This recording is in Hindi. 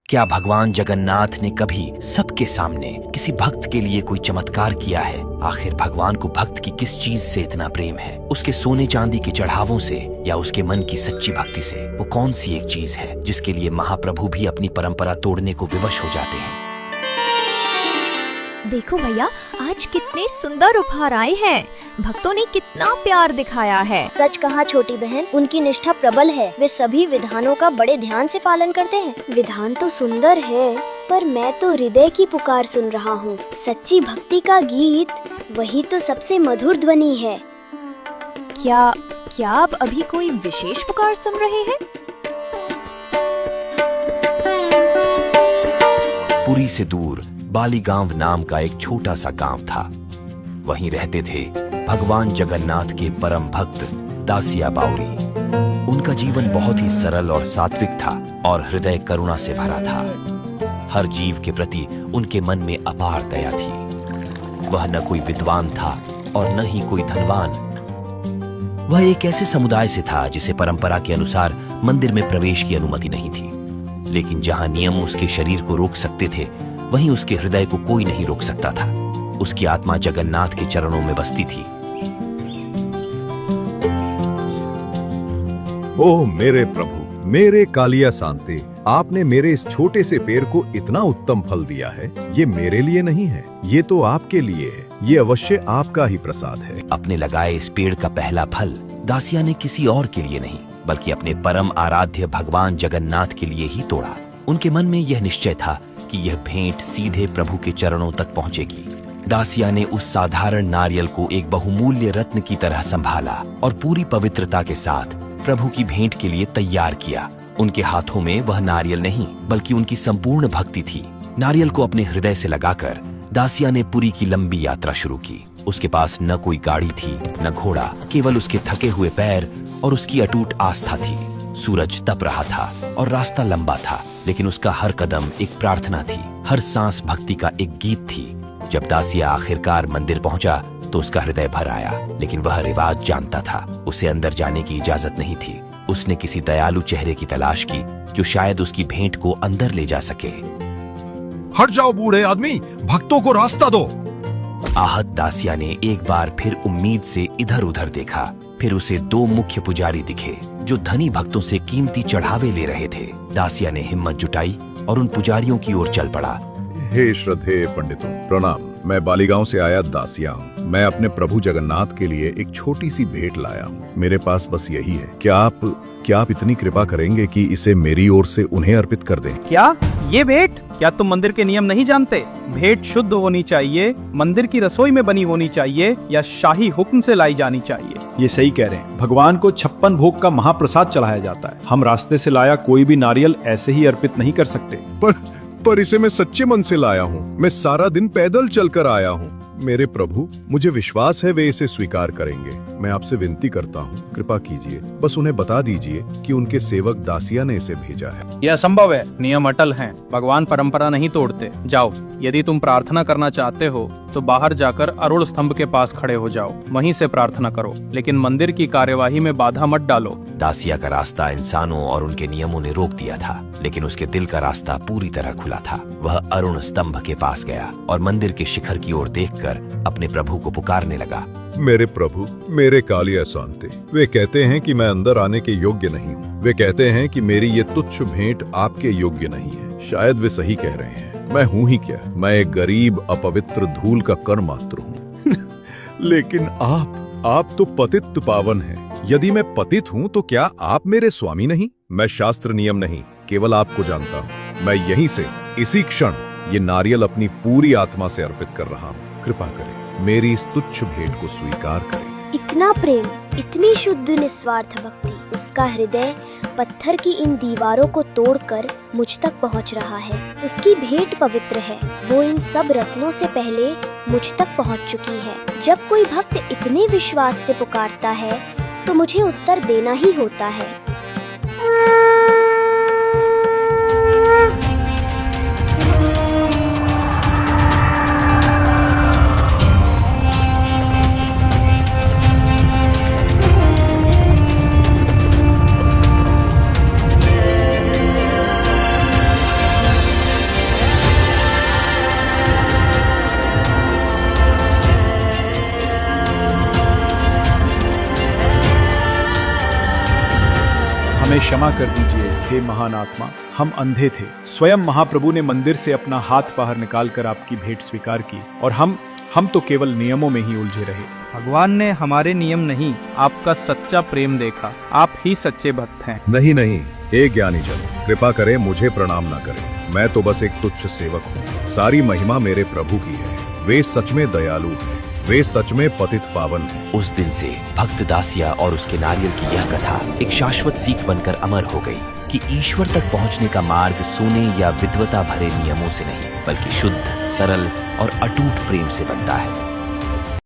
क्या भगवान जगन्नाथ ने कभी सबके सामने किसी भक्त के लिए कोई चमत्कार किया है? आखिर भगवान को भक्त की किस चीज से इतना प्रेम है? उसके सोने चांदी के चढ़ावों से या उसके मन की सच्ची भक्ति से? वो कौन सी एक चीज है जिसके लिए महाप्रभु भी अपनी परंपरा तोड़ने को विवश हो जाते हैं? देखो भैया, आज कितने सुंदर उपहार आए हैं। भक्तों ने कितना प्यार दिखाया है। सच कहा छोटी बहन, उनकी निष्ठा प्रबल है। वे सभी विधानों का बड़े ध्यान से पालन करते हैं। विधान तो सुंदर है, पर मैं तो हृदय की पुकार सुन रहा हूँ। सच्ची भक्ति का गीत, वही तो सबसे मधुर ध्वनि है। क्या आप अभी कोई विशेष पुकार सुन रहे हैं? पुरी से दूर बालीगांव नाम का एक छोटा सा गांव था। वहीं रहते थे भगवान जगन्नाथ के परम भक्त दासिया बाउरी। उनका जीवन बहुत ही सरल और सात्विक था और हृदय करुणा से भरा था। हर जीव के प्रति उनके मन में अपार दया थी। वह न कोई विद्वान था और न ही कोई धनवान। वह एक ऐसे समुदाय से था जिसे परंपरा के अनुसार मंदिर में प्रवेश की अनुमति नहीं थी, लेकिन जहां नियम उसके शरीर को रोक सकते थे, वहीं उसके हृदय को कोई नहीं रोक सकता था। उसकी आत्मा जगन्नाथ के चरणों में बसती थी। ओह मेरे प्रभु, मेरे कालिया सांते, आपने मेरे इस छोटे से पेड़ को इतना उत्तम फल दिया है। ये मेरे लिए नहीं है, ये तो आपके लिए है। ये अवश्य आपका ही प्रसाद है। अपने लगाए इस पेड़ का पहला फल दासिया ने किसी और के लिए नहीं, बल्कि अपने परम आराध्य भगवान जगन्नाथ के लिए ही तोड़ा। उनके मन में यह निश्चय था कि यह भेंट सीधे प्रभु के चरणों तक पहुंचेगी। दासिया ने उस साधारण नारियल को एक बहुमूल्य रत्न की तरह संभाला और पूरी पवित्रता के साथ प्रभु की भेंट के लिए तैयार किया। उनके हाथों में वह नारियल नहीं, बल्कि उनकी संपूर्ण भक्ति थी। नारियल को अपने हृदय से लगाकर दासिया ने पुरी की लंबी यात्रा शुरू की। उसके पास न कोई गाड़ी थी, न घोड़ा, केवल उसके थके हुए पैर और उसकी अटूट आस्था थी। सूरज तप रहा था और रास्ता लंबा था, लेकिन उसका हर कदम एक प्रार्थना थी, हर सांस भक्ति का एक गीत थी। जब दासिया आखिरकार मंदिर पहुंचा तो उसका हृदय भर आया, लेकिन वह रिवाज जानता था। उसे अंदर जाने की इजाजत नहीं थी। उसने किसी दयालु चेहरे की तलाश की जो शायद उसकी भेंट को अंदर ले जा सके। हट जाओ बूढ़े आदमी, भक्तों को रास्ता दो। आहत दासिया ने एक बार फिर उम्मीद से इधर उधर देखा। फिर उसे दो मुख्य पुजारी दिखे जो धनी भक्तों से कीमती चढ़ावे ले रहे थे। दासिया ने हिम्मत जुटाई और उन पुजारियों की ओर चल पड़ा। हे श्रद्धेय पंडितों, प्रणाम। मैं बालीगांव से आया दासिया हूँ। मैं अपने प्रभु जगन्नाथ के लिए एक छोटी सी भेंट लाया हूँ। मेरे पास बस यही है। क्या आप इतनी कृपा करेंगे कि इसे मेरी ओर से उन्हें अर्पित कर दें? क्या ये भेंट? क्या तुम मंदिर के नियम नहीं जानते? भेंट शुद्ध होनी चाहिए, मंदिर की रसोई में बनी होनी चाहिए या शाही हुक्म से लाई जानी चाहिए। ये सही कह रहे हैं। भगवान को 56 भोग का महाप्रसाद चढ़ाया जाता है। हम रास्ते से लाया कोई भी नारियल ऐसे ही अर्पित नहीं कर सकते। पर इसे मैं सच्चे मन से लाया हूँ। मैं सारा दिन पैदल चलकर आया हूँ। मेरे प्रभु, मुझे विश्वास है वे इसे स्वीकार करेंगे। मैं आपसे विनती करता हूँ, कृपा कीजिए। बस उन्हें बता दीजिए कि उनके सेवक दासिया ने इसे भेजा है। यह असंभव है। नियम अटल हैं। भगवान परंपरा नहीं तोड़ते। जाओ, यदि तुम प्रार्थना करना चाहते हो तो बाहर जाकर अरुण स्तंभ के पास खड़े हो जाओ, वहीं से प्रार्थना करो, लेकिन मंदिर की कार्यवाही में बाधा मत डालो। दासिया का रास्ता इंसानों और उनके नियमों ने रोक दिया था, लेकिन उसके दिल का रास्ता पूरी तरह खुला था। वह अरुण स्तंभ के पास गया और मंदिर के शिखर की ओर देखकर अपने प्रभु को पुकारने लगा। मेरे प्रभु, मेरे कालिया सांते, वे कहते हैं कि मैं अंदर आने के योग्य नहीं हूँ। वे कहते हैं कि मेरी ये तुच्छ भेंट आपके योग्य नहीं है। शायद वे सही कह रहे हैं। मैं हूँ ही क्या? मैं एक गरीब अपवित्र धूल का कण मात्र हूँ। लेकिन आप तो पतित पावन हैं। यदि मैं पतित हूँ तो क्या आप मेरे स्वामी नहीं? मैं शास्त्र नियम नहीं, केवल आपको जानता हूँ। मैं यहीं से इसी क्षण ये नारियल अपनी पूरी आत्मा से अर्पित कर रहा हूँ। कृपा करें, मेरी इस तुच्छ भेंट को स्वीकार करें। इतना प्रेम, इतनी शुद्ध निस्वार्थ भक्ति। उसका हृदय पत्थर की इन दीवारों को तोड़कर मुझ तक पहुंच रहा है। उसकी भेंट पवित्र है। वो इन सब रत्नों से पहले मुझ तक पहुंच चुकी है। जब कोई भक्त इतने विश्वास से पुकारता है तो मुझे उत्तर देना ही होता है। क्षमा कर दीजिए हे महान आत्मा, हम अंधे थे। स्वयं महाप्रभु ने मंदिर से अपना हाथ बाहर निकालकर आपकी भेंट स्वीकार की और हम तो केवल नियमों में ही उलझे रहे। भगवान ने हमारे नियम नहीं, आपका सच्चा प्रेम देखा। आप ही सच्चे भक्त हैं। नहीं नहीं, हे ज्ञानी जन, कृपा करें, मुझे प्रणाम न करें। मैं तो बस एक तुच्छ सेवक हूँ। सारी महिमा मेरे प्रभु की है। वे सच में दयालु हैं, वे सच में पतित पावन हैं। उस दिन से भक्त दासिया और उसके नारियल की यह कथा एक शाश्वत सीख बनकर अमर हो गई कि ईश्वर तक पहुंचने का मार्ग सोने या विद्वता भरे नियमों से नहीं, बल्कि शुद्ध, सरल और अटूट प्रेम से बनता है।